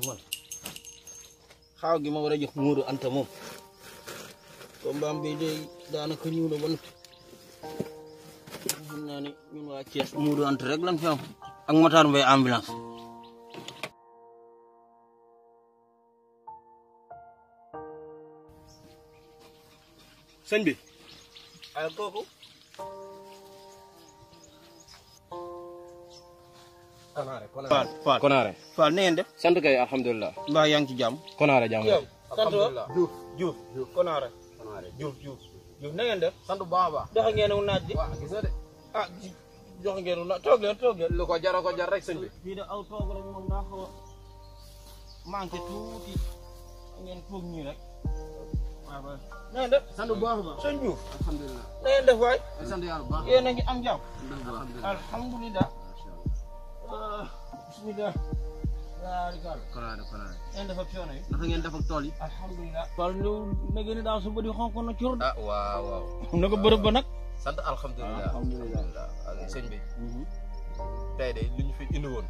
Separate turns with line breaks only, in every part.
man xaaw gi ma war a jox Modou Anta moom combat bi de daanaka ñëw na ba noppi xam naa ne ñun waa Thiès Modou Anta rek lan fi am ak Matar Mbaye ambulance.
sëñ bi
ay kooku.
Konaare
Fall na ngeen def.
sant kay alhamdulilah.
mbaa yaa ngi ci jàmm.
Konaare jàmm
yow sant
alhamdulilah.
Diouf Konaare. Diouf na ngeen def.
sant bu baax a baax.
joxe ngeen wu naaj bi.
waaw gis nga de.
ah joxe ngeen wu naaj toog leen.
lu ko jar rek sëñ bi.
fii de aw toog rek moom daa xaw a manqué tuuti ngeen toog nii rek. waaw na ngeen def.
sant bu baax a baax.
sëñ Diouf.
alhamdulilah.
na ngeen def waay.
sant yàlla bu baax.
yéen a ngi am jàmm.
alhamdulilah.
alhamdulilah. bismillah.
Konaare.
ngeen def ak coono yi.
naka ngeen def ak tool yi.
alhamdulilah. Fall ñëw na ngeen ni daal su bëri xonk na cur.
ah waaw.
na ko bërëb ba nag.
sant alhamdulilah. ak sëñ bi. tey de li ñu fi indi woon.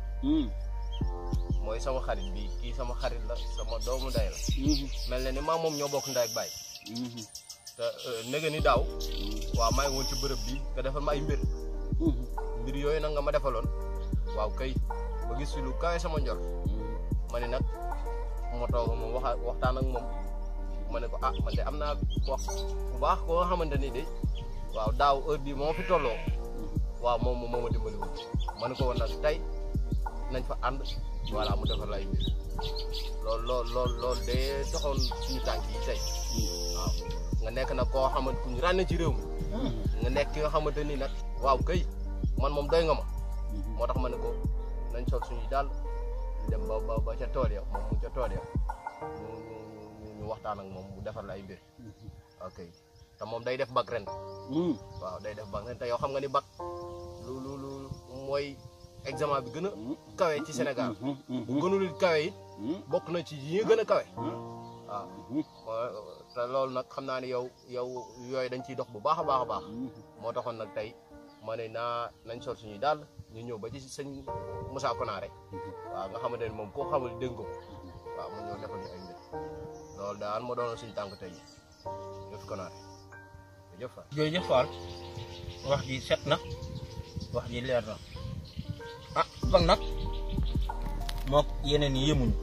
mooy sama xarit bi kii sama xarit la sama doomu nday la. mel na ni maa moom ñoo bokk nday ak baay. te nege ni daaw. waaw maa ngi woon ci bërëb bi nga defal ma ay mbir. mbir yooyu nag nga ma defaloon. waaw kay ba gis lu kawe sama njor. ma ne nag ma toog moom waxtaan ak moom ma ne ko ah man de am naa wax bu baax koo nga xamante ni de waaw daaw heure bii moo fi tolloo. waaw moom moo ma dimbali woon ma ne ko woon nag tey nañ fa ànd voilà mu defar lay mbir lool de doxoon suñu tànk yi tey. waaw nga nekk nag koo xamante ku ñu ràññee ci réew mi. nga nekk ki nga xamante ni nag waaw kay man moom doy nga ma. moo tax ma ne ko nañ sol suñuy daal dem ba ca tool ya moom mu ca tool ya ñu waxtaan ak moom mu defar la ay mbir. ok te moom day def bac ren. waaw day def bac ren te yow xam nga ni bac lu mooy examen bi gën a kawe ci Sénégal. bu gënul kawe it bokk na ci yi gën a kawe. waaw te loolu nag xam naa ne yow yooyu dañ ciy dox bu baax a baax. moo taxoon nag tey ma ne nañ sol suñuy daal ñu ñëw ba ci sëñ Moussa Konaare. waaw nga xamante ne moom koo xamul dégg ko waaw mu ñëw defal ñu ay mbir loolu daal moo doonoon suñu tànk tey jëf Konaare jëf Fall.
jërëjëf Fall wax ji set na wax ji leer na ah bag nag mook yeneen yi yemuñu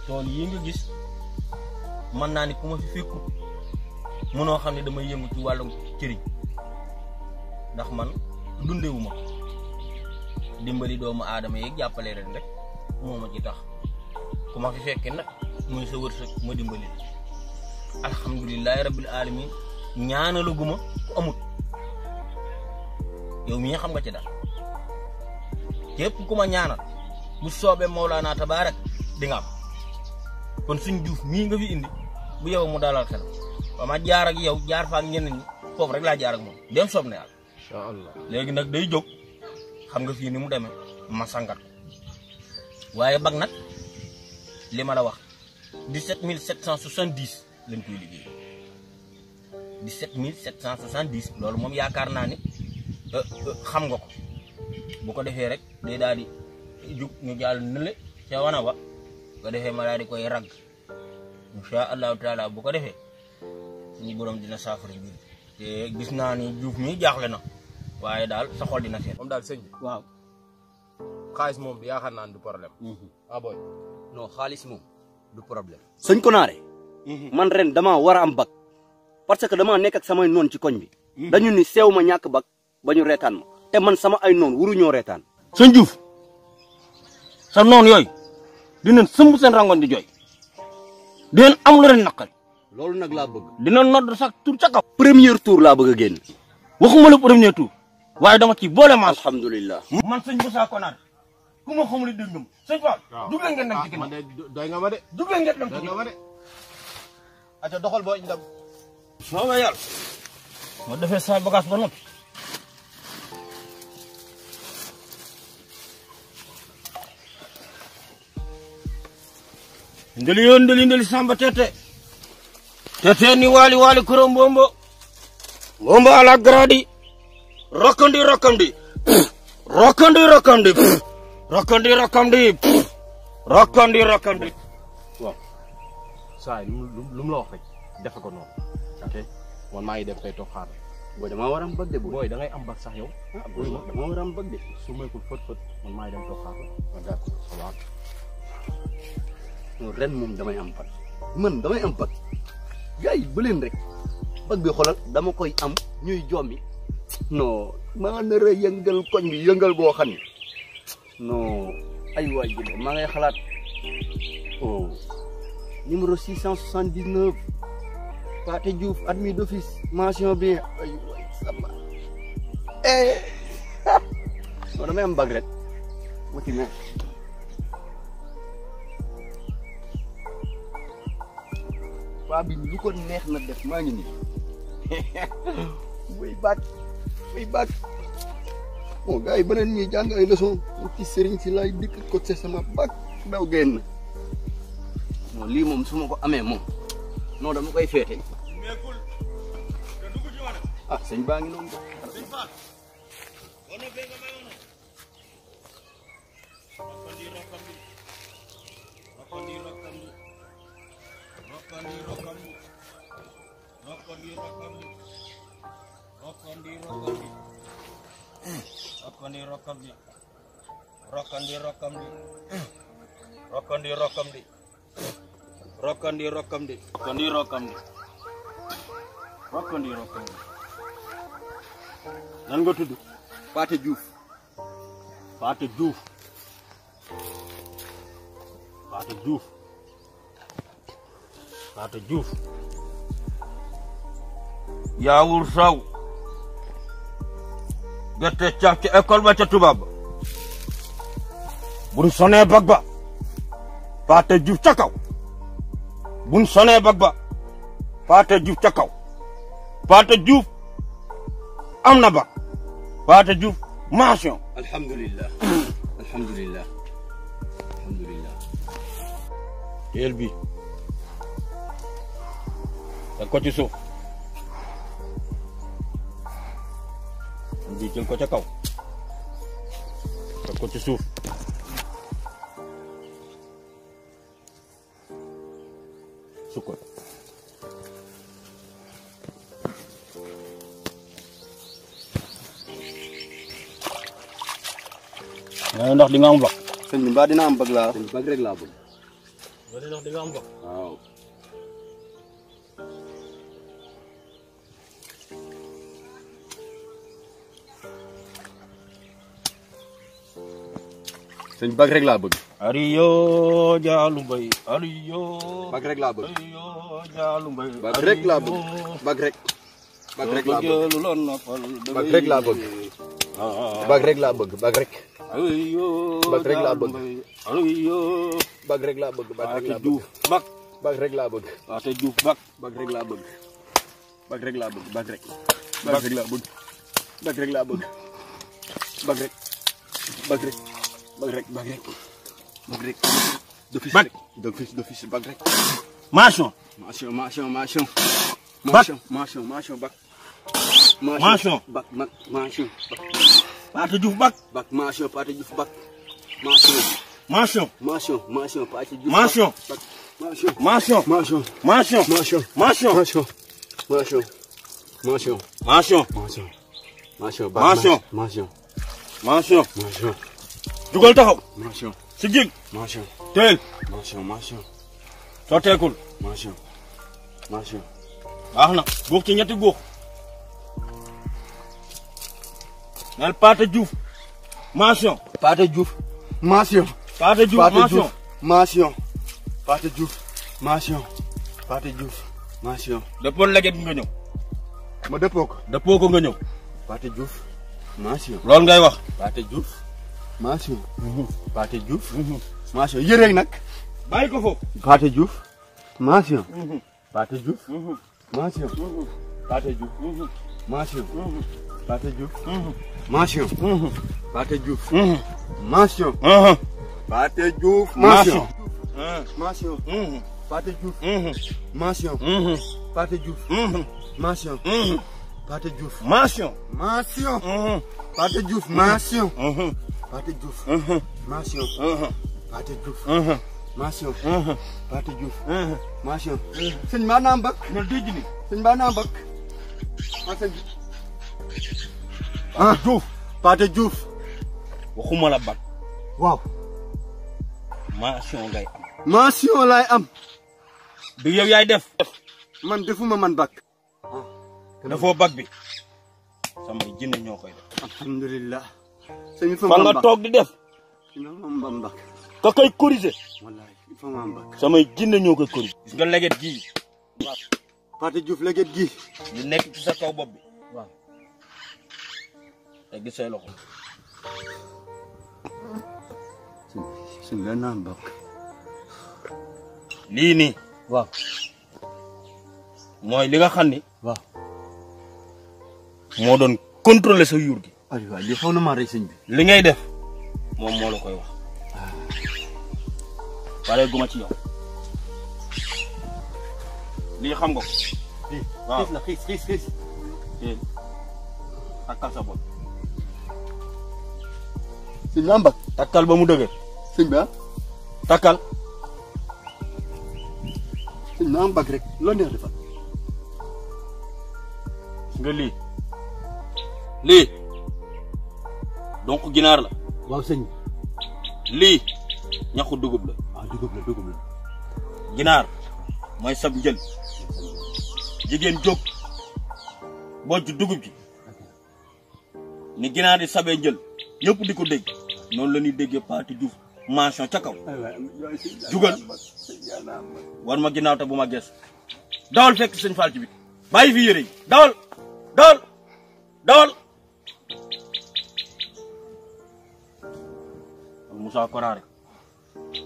tool yi nga gis mën naa ni ku ma fi fekku mënoo xam ne damay yëngu ci wàllum cëriñ ndax man dundewuma dimbali doomu aadama yeeg jàppale ren rek moo ma ci tax ku ma fi fekke nag muy sa wërsëg ma dimbali alhamdulilahi rabbil alamin ñaanalaguma ku amut yow mii xam nga ci daal képp ku ma ñaanal bu soobee Mawlaana Tabaarak di nga am kon suñ Diouf mii nga fi indi bu yow mu dalal xel ba ma jaar ak yow jaar fa ak ñeneen ñi foofu rek laa jaar ak moom dem soob na yàlla.
incha allah
léegi nag day jóg xam nga fii ni mu demee ma sangat waaye bag nag li ma la wax 17770 lañ koy liggéey 17770 loolu moom yaakaar naa ni xam nga ko bu ko defee rek day daal di jug ñu jàll nële ca wana ba bu ko defee ma daal di koy ragg incha allahu taala bu ko defee suñu borom dina saafara mbir te gis naa ni Diouf mi jaaxle na waaye daal sa xol dina seet.
moom daal sëñ bi.
waaw.
xaalis moom yaakaar naa ne du problème. ah boy.
non xaalis moom du problème.
sëñ Konaare. man ren damaa war a am bac parce que damaa nekk ak samay noon ci koñ bi. dañu ni seew ma ñàkk bac ba ñu reetaan ma te man sama ay noon waruñoo reetaan.
sëñ Diouf sa noon yooyu dinañ sëmb seen rangoon di jooy dinañ am lu leen naqari.
loolu nag laa bëgg.
dina nodd sax tur ca kaw.
premier tour laa bëgg a génn.
waxuma la premier tour waaye dama ci boole maas.
alhamdulilah.
man sëñ Moussa Konaare ku ma xamul dégg nga ma sëñ Fall.
waaw
jug leen ngeen dem ci ginnaaw.
man de doy nga ma de.
jug leen ngeen dem ci
doy nga
ginnaaw.
ma de. aca doxal boo ñu dem.
soobee yàlla ma defee sa bagage ba noppi. ndeli yo ndeli samba tete ni wali kuro mbombo ala gradi rokandi rokkandi rokkandi.
waaw saa yi lu mu la wax rek defe ko noonu ok man maa ngi dem fay toog xaar
booy damaa war a am bëgg de
booy da ngay am bag sax yow
ah booy damaa war a am bëgg de
su maykul fët man maa ngi dem toog xaar waaw d'accord waaw
non ren moom damay am bag man damay am bag gars yi ba leen rek bag bi xoolal dama koy am ñuy jommi non maa nar a yëngal koñ bi yëngal boo xam ne non ay waay jële maa ngay xalaat oh numéro 679 Pathé Diouf admis d'office mention bien ay waay sama non damay am bag rek ma ci ne waa bi lu ko neex na def maa ngi nii muy bàcc bon gars yi beneen ñuy jàng ay leçon ci sëriñ si laay dikk ko ci sama bàcc daw génn non lii moom su ma ko amee moom non dama koy féete ah sëñ baa ngi noonu
rokkandi nan nga tudd
Pathé Diouf
Pathé Diouf yaawur saw gerte caaf ci école ba ca tubaab ba buñ sonee bag ba Pathé Diouf ca kaw buñ sonee bag ba Pathé Diouf ca kaw Pathé Diouf am na bag Pathé Diouf mention
alhamdulillah
teel bi teg ko ci suuf bi jël ko ca kaw teg ko ci suuf sukkal ndax di nga am bag
sëñ bi mbaa dina am bag laa sëñ bag rek laa bëgg
ndax di nga am bag
waaw sëñ bag rek laa bëgg
ariyo jaalu mbay ariyo
bag rek laa bëgg
ariyo jaalu mbay
bag rek laa bëgg bag rek laa bëgg bag rek laa bëgg bag rek laa bëgg bag rek
ariyo
bag rek laa bëgg
ariyo
bag rek laa bëgg bag rek laa bëgg
bag
bag rek laa bëgg
Pathé Diouf bag
bag rek laa bëgg bag rek laa bëgg bag rek bag rek laa bëgg bag rek laa bëgg bag rek bag rek bag rek bag rek bag rek d'office bag rek
mention
mention
bag mention
bag mention
Pathé Diouf bag
bag mention Pathé Diouf bag mention Pathé Diouf
mention mention
mention
mention
mention
mention
mention mention mention
mention
mention mention
mention
mention
mention
mention
jugal taxaw
mention
si jig
mention
teel
mention mention
sotteekul
mention mention
baax na góox ci ñetti góox nel Pathé Diouf mention
Pathé Diouf mention
Pathé Diouf mention
mention Pathé Diouf mention Pathé Diouf mention
dëppoo leget nga ñëw
ma dëppoo ko
dëppoo ko nga ñëw
Pathé Diouf mention
loolu ngay wax
Pathé Diouf mention Pathé Diouf mention yëreeg nag
bàyyi ko foofu
Pathé Diouf mention Pathé Diouf mention Pathé Diouf mention Pathé Diouf mention Pathé Diouf mention Pathé Diouf mention mention Pathé Diouf mention Pathé Diouf mention Pathé Diouf
mention
mention Pathé Diouf mention Pathé Diouf mention Pathé Diouf. mention. Pathé Diouf. mention. sëñ maa naa mbak.
na dégg ni
sëñ maa naa mbak. sëñ bi.
Diouf
Pathé Diouf.
waxuma la bak
waaw.
mention ngay am.
mention laay am.
bi yow yaay def.
man defuma man bak.
dafoo bag bi samay jinne ñoo koy def.
alhamdulilah. sëñ bi
fa nga toog di def.
ma mbak.
ka koy corriger.
wallaay il faut ma mbak.
samay jinne ñoo koy corriger. gis nga leget gii.
Pathé Diouf leget gi.
li nekk ci sa kaw bopp bi. waaw. te gis say loxo.
sëñ bi naa mbak.
lii nii.
waaw.
mooy li nga xam ni.
waaw.
moo doon contrôler sa yuur gi.
aywa lii xaw na maa rey sëñ bi.
li ngay def moom moo la koy wax. pare guma ci yow. lii xam nga ko. waaw
xiis la xiis.
takkal sa bopp.
sëñ bi mbak.
takkal ba mu dëgër.
sëñ bi
takkal.
sëñ bi mbak rek loo neex defal.
nga lii. lii. donc ginaar la.
waaw sëñ bi.
lii ñaxu dugub la.
ah dugub la.
ginaar mooy sab njël. jigéen jóg boo ci dugub ji ni ginaar di sabee njël ñëpp di ko dégg noonu la ñuy déggee Pathé Diouf mention ca kaw. jugal war ma ginnaaw te bu ma gees dawal fekk sëñ Fall ci bit bàyyi fi yére yi dawal. Moussa Konaré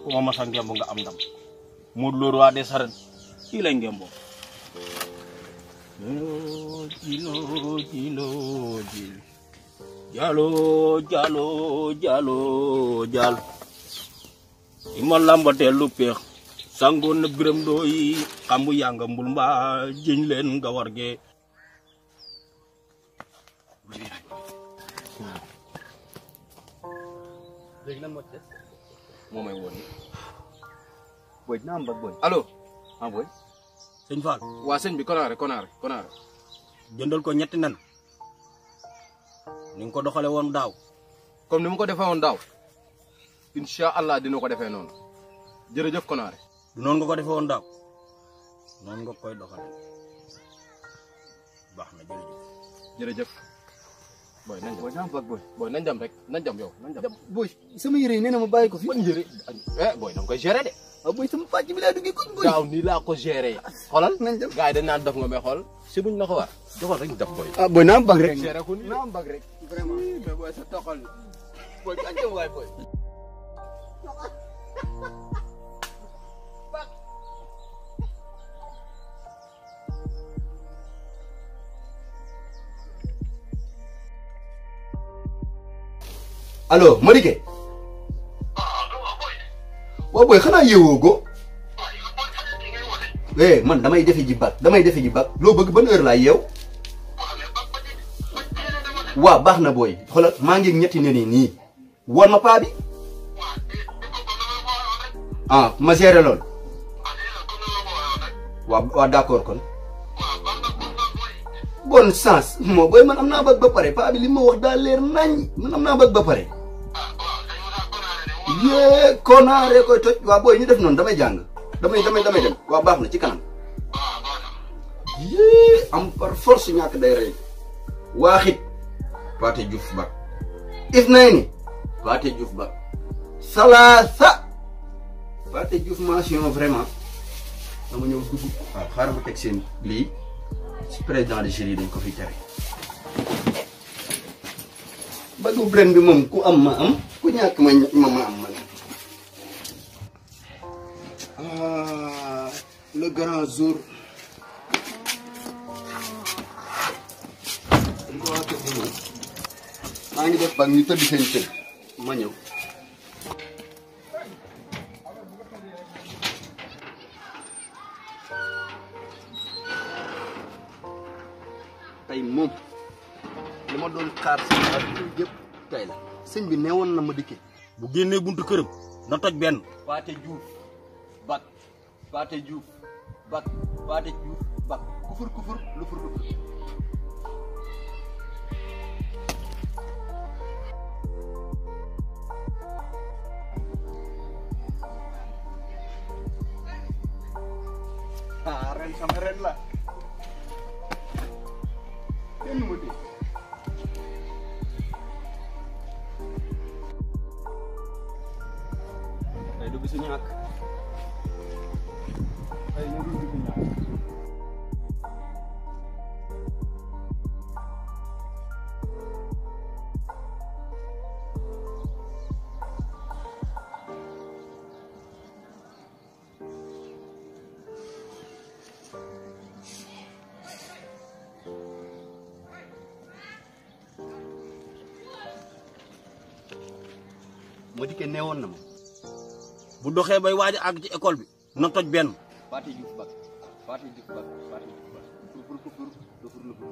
ku ma masa ngemb nga am ndam Modou Lo roi des arènes kii lay ngemboo. jalo ima lambate lu peex sangoon na biram dooyi xambu yanga mbul mbaa jiñ leen nga warge.
léegi lan moo ci des.
moo may woon
booy naa mbak booy.
allo.
booy.
sëñ Fall.
waa sëñ bi Konaré.
jëndal ko ñetti nen ni nga ko doxale woon daaw.
comme ni mu ko defee woon daaw incha allah dina ko defee noonu jërëjëf Konaré.
du noonu nga ko defee woon daaw noonu nga koy doxale baax na
jërëjëf. booy nañ
booy naa mbak booy.
booy nañ dem rek nañ dem yow nañ dem.
booy sama yére yi nee na ma bàyyi ko fi.
ban yëre booy da nga koy gérer de.
booy sama pàcc bi laa duggee ko booy.
daaw nii laa ko gérer. xoolal
nañ dem.
gars yi dañ naan def nga mais xool si buñ la ko war joxal rek def booy.
booy naa mbak rek.
gérer ko nii
naa mbak rek. vraiment
mais booy sa toxal
booy kañ dem waay booy. allo Madické. waaw booy xanaa yeewoo ko. man damay defe ji bac loo bëgg ban heure laa yeew. waaw baax na booy xoolal maa ngi ñetti nen yi nii woon ma paa bi. ma géré lool. waaw d'accord kon. bonne chance moo booy man am naa bëgg ba pare paa bi li ma wax daa leer nañ man am naa bëgg ba pare. yee Konaré koy toj waaw booy ñu def noonu damay jàng damay dem waaw baax na ci kanam. yee am par force ñàkk day rey. waaxit Pathé Diouf bak if nay ni Pathé Diouf bak salaasa Pathé Diouf mention vraiment dama ñëw dugg waaw xaaral ma teg seen lii ci président de jury dañ ko fi tere. bëggu ren bi moom ku am ma am ku ñàkk ma am ma le grand jour. maa ngi def ba ñu tëdd seen kër ma ñëw. tey moom li ma doon xaar si ak yëpp tey la sëñ bi neewoon na ma dikkee.
bu génnee buntu këram na toj benn.
Pathé Diouf bak Pathé Diouf bak Pathé Diouf bak kufur kufur lufur lufur. Ren sama ren lah. Kenn mu di. Ay du bisu ñak. Ay ñu du bisu ñak. Mo diké néwon na ma
bu doxee bay waaj a àgg ci école bi na toj benn.
Pathé Diouf bak Pathé Diouf bak Pathé Diouf bak lufur lufur lufur lufur.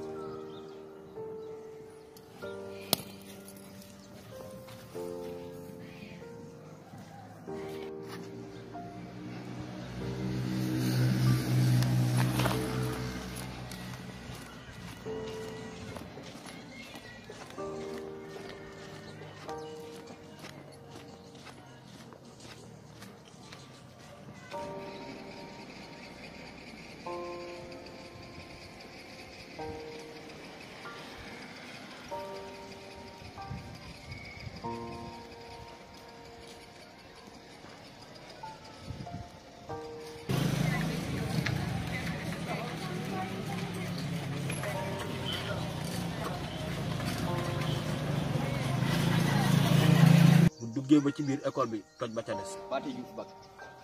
duggee ba ci biir école bi toj ba ca des.
Pathé Diouf bak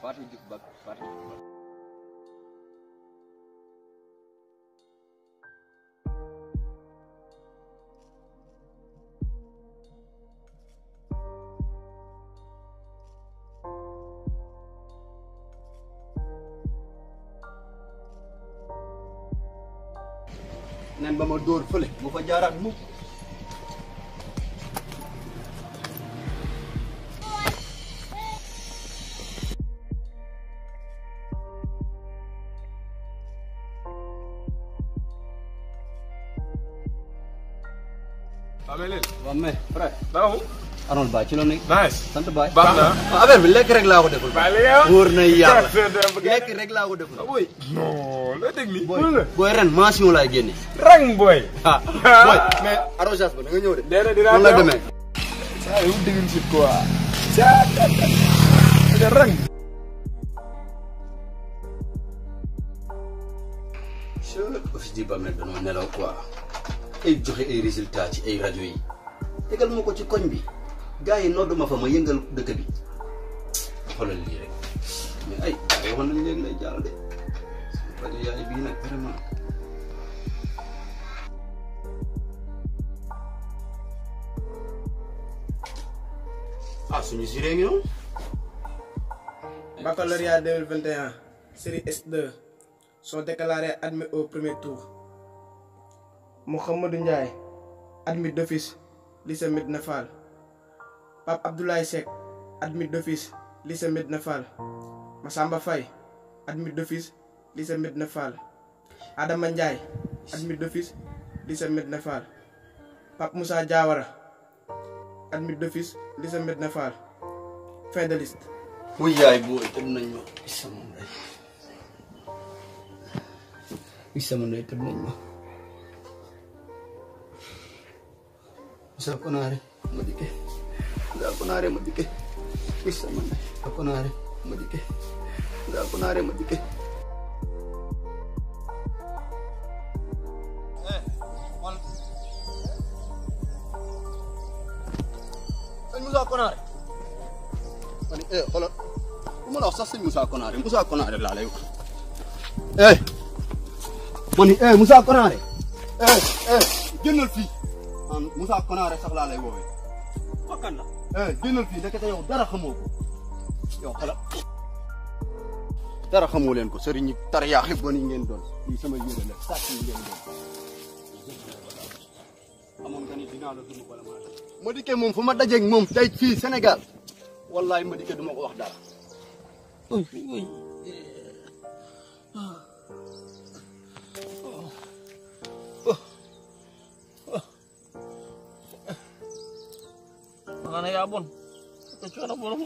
Pathé Diouf bak Pathé Diouf bak. Nen ba ma dóor fële bu fa jaaraat mukk. Waaw mais frère.
Naka
Arnold Ba ci lo nekk.
nice.
sant baay.
baax na.
affaire bi lekk rek laa ko deful.
Baay li nga wax.
wóor na yàlla lekk rek laa ko deful.
boy. non la technique.
booy ren mention laay génne.
rang boy.
ah booy mais arrosage ba da nga ñëw de.
déedéet dinaa
noonu la demee.
saa yu déglu si quoi. saa rang.
office di Bamel dañoo nelaw quoi. ay joxe ay résultats ci ay rajo yi. tegal ma ko ci koñ bi. gars yi noddu ma fa ma yëngal dëkk bi. xoolal lii rek mais ay waxoon nañ léegi lay jàll de. rajo yaay bii nag vraiment. ah suñu juré ngi noonu.
Baccalauréat 2021, série S2, sont déclarés admis au premier tour. Mohamedou Ndiaye, admis d'office, lycée Médina Fall. Pape Abdoulaye Seck, admis d'office, lycée Médina Fall. Massamba Faye, admis d'office, lycée Médina Fall. Adama Ndiaye, admis d'office, lycée Médina Fall. Pape Moussa Diawara, admis d'office, lycée Médina Fall. Fin de liste.
wuy yaay booy tëb nañ ma sama ndey tëb nañ ma Moussa Konaré ma dikke Moussa Konaré ma dikke sama ndey Moussa Konaré ma dikke Moussa Konaré ma dikke
Moussa Konaré
mani xoolal bu ma la wax sax sëñ Moussa Konaré laa lay wax mani Moussa Konaré génnal fii Moussa Konaré sax laa lay woowee
fakkan la
génnal fii ndekete yow dara xamoo ko yow xoolal dara xamoo leen ko sëriñ ñi tar yaa xib ba ni ngeen doon lii sama yére la sàcc yi ngeen doon xamoon nga ni dinaa la dund wala ma dikkee moom fu ma dajeeg moom tey fii Sénégal wallahi ma dikke duma ko wax dara.
Makanya ya bon, kecuali bolong.